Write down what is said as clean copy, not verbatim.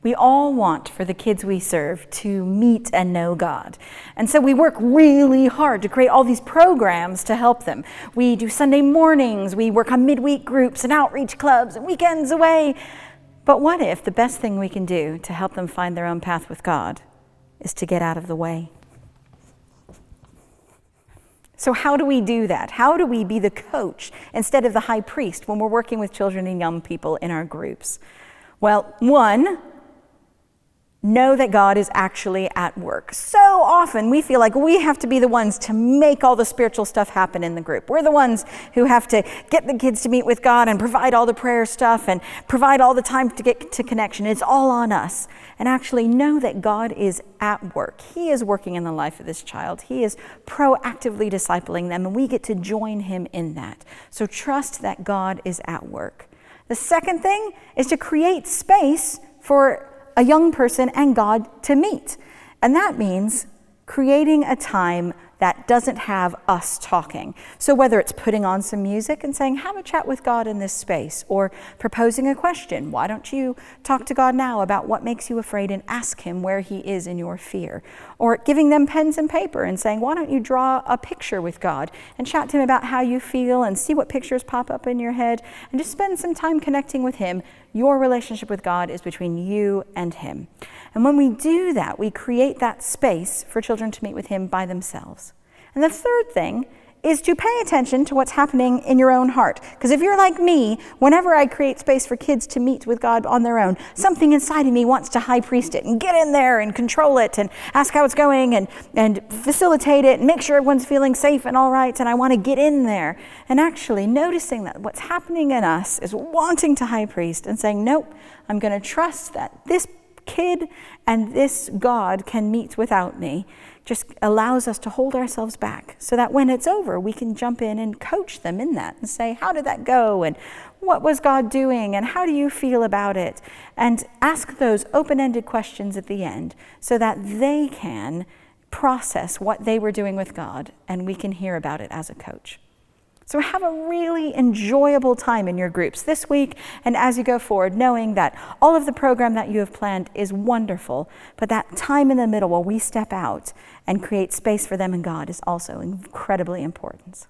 We all want for the kids we serve to meet and know God. And so we work really hard to create all these programs to help them. We do Sunday mornings, we work on midweek groups and outreach clubs and weekends away. But what if the best thing we can do to help them find their own path with God is to get out of the way? So how do we do that? How do we be the coach instead of the high priest when we're working with children and young people in our groups? Well, one, know that God is actually at work. So often we feel like we have to be the ones to make all the spiritual stuff happen in the group. We're the ones who have to get the kids to meet with God and provide all the prayer stuff and provide all the time to get to connection. It's all on us. And actually know that God is at work. He is working in the life of this child. He is proactively discipling them, and we get to join him in that. So trust that God is at work. The second thing is to create space for a young person and God to meet. And that means creating a time that doesn't have us talking. So whether it's putting on some music and saying, have a chat with God in this space, or proposing a question, why don't you talk to God now about what makes you afraid and ask him where he is in your fear? Or giving them pens and paper and saying, why don't you draw a picture with God and chat to him about how you feel and see what pictures pop up in your head and just spend some time connecting with him. Your relationship with God is between you and him. And when we do that, we create that space for children to meet with him by themselves. And the third thing is to pay attention to what's happening in your own heart. Because if you're like me, whenever I create space for kids to meet with God on their own, something inside of me wants to high priest it and get in there and control it and ask how it's going and facilitate it and make sure everyone's feeling safe and all right, and I want to get in there. And actually noticing that what's happening in us is wanting to high priest and saying, nope, I'm going to trust that this kid and this God can meet without me, just allows us to hold ourselves back so that when it's over, we can jump in and coach them in that and say, how did that go? And what was God doing? And how do you feel about it? And ask those open-ended questions at the end so that they can process what they were doing with God and we can hear about it as a coach. So have a really enjoyable time in your groups this week and as you go forward, knowing that all of the program that you have planned is wonderful, but that time in the middle where we step out and create space for them and God is also incredibly important.